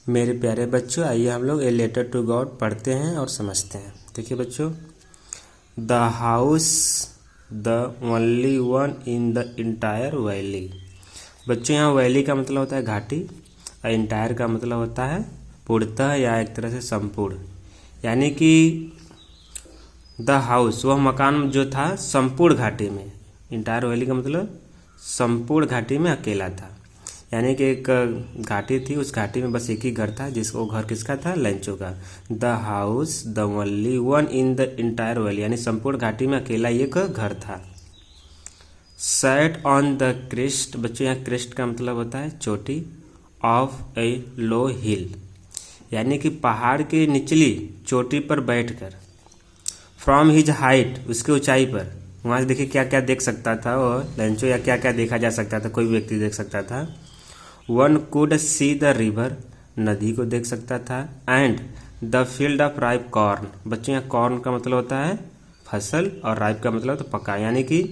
मेरे प्यारे बच्चों, आइए हम लोग ए लेटर टू गॉड पढ़ते हैं और समझते हैं। देखिए बच्चों, the house the only one in the entire valley. बच्चों, यहाँ वैली का मतलब होता है घाटी और इंटायर का मतलब होता है पूर्णतः या एक तरह से संपूर्ण। यानी कि द हाउस वह मकान जो था संपूर्ण घाटी में, इंटायर वैली का मतलब संपूर्ण घाटी में अकेला था। यानी कि एक घाटी थी, उस घाटी में बस एक ही घर था, जिसको घर किसका था? लैंचो का। The house the only one in the entire valley, यानी संपूर्ण घाटी में अकेला एक घर था। सेट ऑन द क्रेस्ट, बच्चों यहाँ क्रेस्ट का मतलब होता है चोटी, ऑफ ए लो हिल, यानी कि पहाड़ के निचली चोटी पर बैठकर। फ्रॉम हिज हाइट, उसकी ऊंचाई पर, वहाँ से देखिए क्या क्या देख सकता था वो लैंचो, या क्या क्या देखा जा सकता था, कोई व्यक्ति देख सकता था। One could see the river, नदी को देख सकता था। And the field of ripe corn, बच्चों यहाँ कॉर्न का मतलब होता है फसल और राइप का मतलब तो पका, यानी कि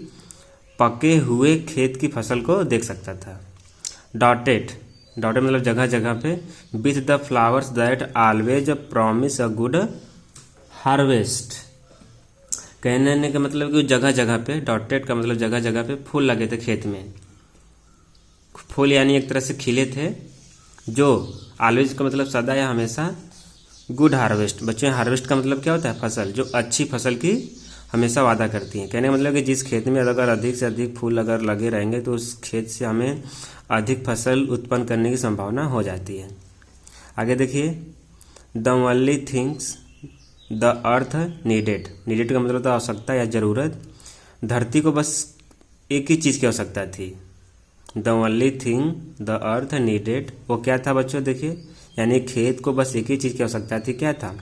पके हुए खेत की फसल को देख सकता था। डॉटेड, डॉटेड मतलब जगह जगह पे, with the flowers that always promise a good harvest. कहने का मतलब कि जगह जगह पे, डॉटेड का मतलब जगह जगह पे फूल लगे थे खेत में। फूल यानी एक तरह से खिले थे, जो ऑलवेज का मतलब सदा या हमेशा, गुड हार्वेस्ट, बच्चों हार्वेस्ट का मतलब क्या होता है? फसल, जो अच्छी फसल की हमेशा वादा करती हैं। कहने का मतलब कि जिस खेत में अगर अधिक से अधिक फूल अगर लगे रहेंगे तो उस खेत से हमें अधिक फसल उत्पन्न करने की संभावना हो जाती है। आगे देखिए, the only things the earth needed, needed का मतलब था आवश्यकता या ज़रूरत। धरती को बस एक ही चीज़ की आवश्यकता थी। The only thing the earth needed, वो क्या था बच्चों? देखिए, यानी खेत को बस एक ही चीज़ की आवश्यकता थी। क्या था?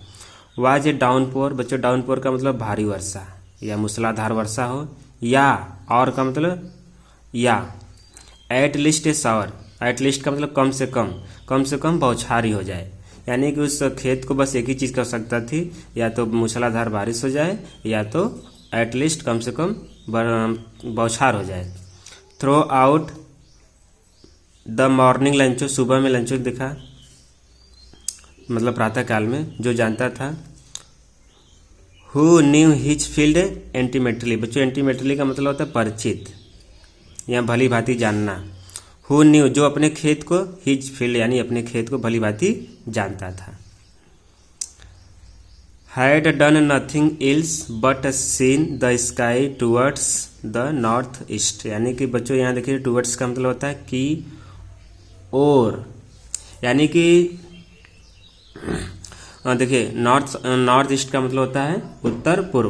वाज ए डाउनपोर, बच्चों डाउनपोर का मतलब भारी वर्षा या मूसलाधार वर्षा हो, या और का मतलब या। At list A shower, at least का मतलब कम से कम बौछार ही हो जाए, यानी कि उस खेत को बस एक ही चीज़ की आवश्यकता थी, या तो मूसलाधार बारिश हो जाए या तो एट लिस्ट कम से कम बौछार हो जाए। Throw out the morning Lencho, सुबह में लंचो दिखा, मतलब प्रातः काल में, जो जानता था। हु न्यू हिज फील्ड एंटीमेट्रली, बच्चों एंटीमेट्रली का मतलब होता है परिचित या भली भांति जानना। हु न्यू, जो अपने खेत को, हिज फील्ड यानी अपने खेत को भली भांति जानता था। Had done nothing else but seen the sky towards the north east, यानी कि बच्चों यहाँ देखिए टूवर्ड्स का मतलब होता है कि और, यानी कि देखिए नॉर्थ ईस्ट का मतलब होता है उत्तर पूर्व,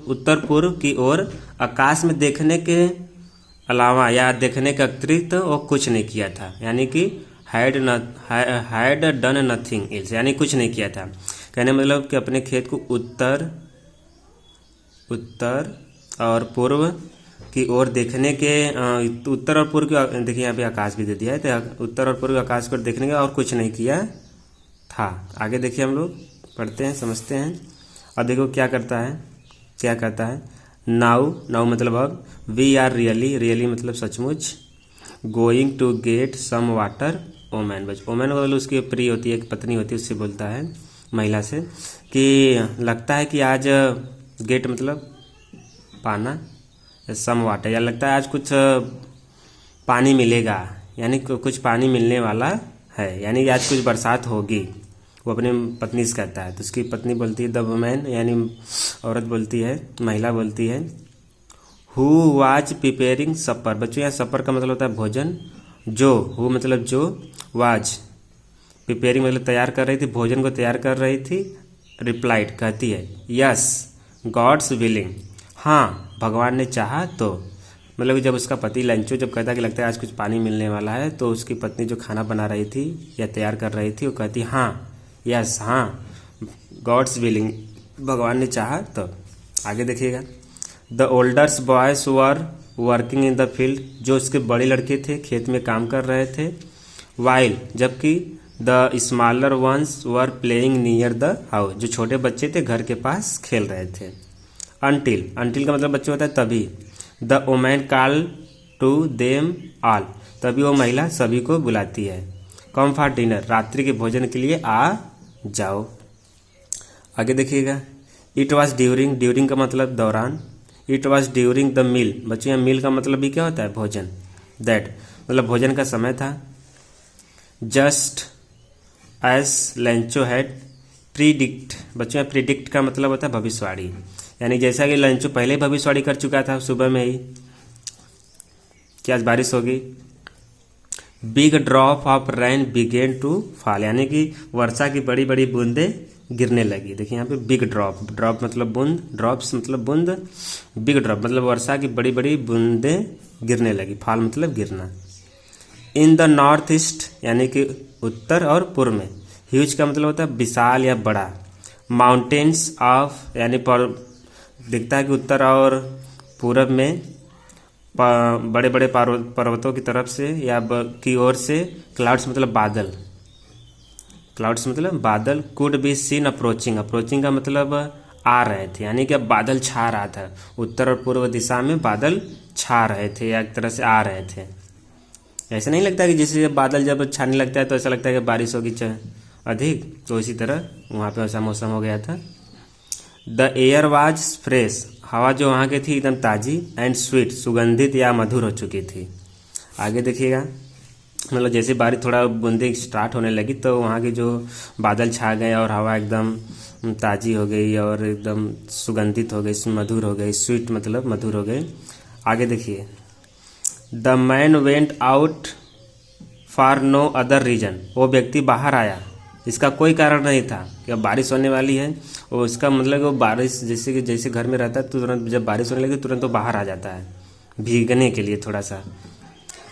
उत्तर पूर्व की ओर आकाश में देखने के अलावा या देखने के अतिरिक्त वो कुछ नहीं किया था। यानी कि हैड डन नथिंग एल्स, यानी कुछ नहीं किया था। कहने मतलब कि अपने खेत को उत्तर और पूर्व की ओर देखने के, उत्तर और पूर्व की, देखिए यहाँ पे आकाश भी दे दिया है, तो उत्तर और पूर्व आकाश को देखने का और कुछ नहीं किया था। आगे देखिए हम लोग पढ़ते हैं, समझते हैं। और देखो क्या करता है नाउ मतलब अब, वी आर रियली मतलब सचमुच, going to get some water woman, woman मतलब उसकी प्रिय होती है, एक पत्नी होती है, उससे बोलता है महिला से कि लगता है कि आज गेट मतलब पाना, सम वाटर, या लगता है आज कुछ पानी मिलेगा, यानी कुछ पानी मिलने वाला है, यानी आज कुछ बरसात होगी। वो अपने पत्नी से कहता है, तो उसकी पत्नी बोलती है, द वुमेन यानी औरत बोलती है, महिला बोलती है, हु वाज प्रिपेयरिंग सपर, बच्चों यहाँ सपर का मतलब होता है भोजन। जो, हु मतलब जो, वाज प्रिपेयरिंग मतलब तैयार कर रही थी, भोजन को तैयार कर रही थी। रिप्लाइड कहती है, यस गॉड्स विलिंग, हाँ भगवान ने चाहा तो, मतलब कि जब उसका पति लंचो जब कहता कि लगता है आज कुछ पानी मिलने वाला है, तो उसकी पत्नी जो खाना बना रही थी या तैयार कर रही थी, वो कहती हाँ, यस हाँ, गॉड्स विलिंग, भगवान ने चाहा तो। आगे देखिएगा, the olders boys were working in the field, जो उसके बड़े लड़के थे खेत में काम कर रहे थे। वाइल, जबकि the smaller ones were playing near the house, जो छोटे बच्चे थे घर के पास खेल रहे थे। अंटिल का मतलब बच्चे होता है तभी। The women call to them all, तभी वो महिला सभी को बुलाती है। कम फॉर डिनर, रात्रि के भोजन के लिए आ जाओ। आगे देखिएगा, इट वॉज ड्यूरिंग, ड्यूरिंग का मतलब दौरान, it was during the meal, बच्चों यहाँ मील का मतलब भी क्या होता है, भोजन, दैट मतलब भोजन का समय था। Just as Lencho had predict, बच्चों यहाँ प्रीडिक्ट का मतलब होता है भविष्यवाणी, यानी जैसा कि लंचो पहले भविष्यवाणी कर चुका था सुबह में ही कि आज बारिश होगी। Big drop of rain began to fall, यानी कि वर्षा की बड़ी बड़ी बूंदें गिरने लगी। देखिए यहाँ पे बिग ड्रॉप, ड्रॉप मतलब बूंद, ड्रॉप्स मतलब बूंद, बिग ड्रॉप मतलब वर्षा की बड़ी बड़ी बूंदें गिरने लगी, फॉल मतलब गिरना। इन द नॉर्थ ईस्ट, यानी कि उत्तर और पूर्व में, ह्यूज का मतलब होता है विशाल या बड़ा। माउंटेन्स ऑफ, यानी दिखता है कि उत्तर और पूरब में बड़े बड़े पर्वतों की तरफ से या की ओर से, क्लाउड्स मतलब बादल, क्लाउड्स मतलब बादल, could be seen approaching, approaching का मतलब आ रहे थे, यानी कि अब बादल छा रहा था, उत्तर और पूर्व दिशा में बादल छा रहे थे या एक तरह से आ रहे थे। ऐसा नहीं लगता कि जैसे बादल जब छाने लगता है तो ऐसा लगता है कि बारिश होगी अधिक, तो इसी तरह वहाँ पे ऐसा मौसम हो गया था। द एयर वाज फ्रेश, हवा जो वहाँ की थी एकदम ताज़ी, एंड स्वीट, सुगंधित या मधुर हो चुकी थी। आगे देखिएगा, मतलब जैसे बारिश थोड़ा बूंदे स्टार्ट होने लगी तो वहाँ के जो बादल छा गए और हवा एकदम ताज़ी हो गई और एकदम सुगंधित हो गई, मधुर हो गई, स्वीट मतलब मधुर हो गई। आगे देखिए, the man went out for no other reason, वो व्यक्ति बाहर आया, इसका कोई कारण नहीं था कि अब बारिश होने वाली है, और उसका मतलब वो बारिश जैसे कि जैसे घर में रहता है तो तुरंत जब बारिश होने लगी तुरंत वो बाहर आ जाता है भीगने के लिए थोड़ा सा।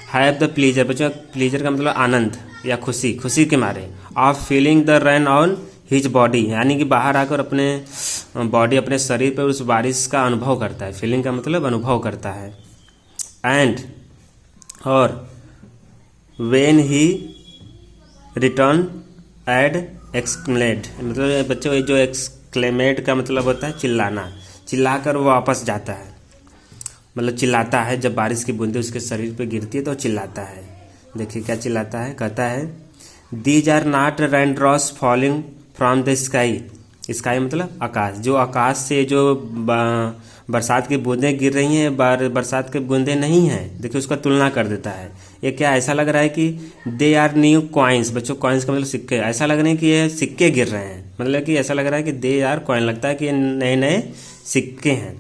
हैव द प्लीजर, बच्चों प्लीजर का मतलब आनंद या खुशी, खुशी के मारे, of feeling the rain on his body, यानी कि बाहर आकर अपने बॉडी, अपने शरीर पर उस बारिश का अनुभव करता है, फीलिंग का मतलब अनुभव करता है। एंड, और वेन ही रिटर्न एड एक्सक्लेमेड, मतलब बच्चों ये जो एक्सक्लेमेड का मतलब होता है चिल्लाना, चिल्लाकर वो वापस जाता है, मतलब चिल्लाता है जब बारिश की बूंदें उसके शरीर पे गिरती है तो चिल्लाता है। देखिए क्या चिल्लाता है, कहता है these are not rain drops falling from the sky, sky मतलब आकाश, जो आकाश से जो बरसात की बूंदें गिर रही हैं, बरसात की बूंदें नहीं हैं। देखिए उसका तुलना कर देता है, ये क्या ऐसा लग रहा है कि दे आर न्यू कॉइन्स, बच्चों कॉइन्स का मतलब सिक्के, ऐसा लग रहा है कि ये सिक्के गिर रहे हैं, मतलब कि ऐसा लग रहा है कि दे आर कॉइन, लगता है कि ये नए नए सिक्के हैं।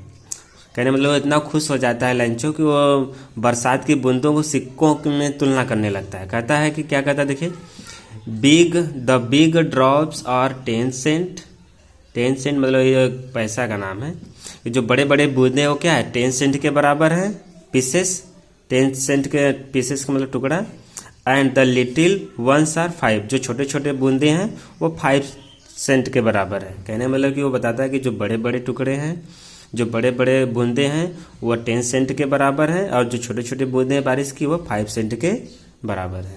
कहने मतलब इतना खुश हो जाता है लंचो कि वो बरसात की बूंदों को सिक्कों में तुलना करने लगता है। कहता है कि क्या कहता है, देखिए द बिग ड्रॉप्स और 10 सेंट, 10 सेंट मतलब ये पैसा का नाम है, जो बड़े बड़े बूंदे वो क्या है 10 सेंट के बराबर है, पीसेस 10 सेंट के पीसेस का मतलब टुकड़ा, and the little ones are 5, जो छोटे छोटे बूंदे हैं वो 5 सेंट के बराबर है। कहने मतलब कि वो बताता है कि जो बड़े बड़े टुकड़े हैं, जो बड़े बड़े बूंदे हैं वो 10 सेंट के बराबर है, और जो छोटे छोटे बूंदे हैं बारिश की वो 5 सेंट के बराबर है।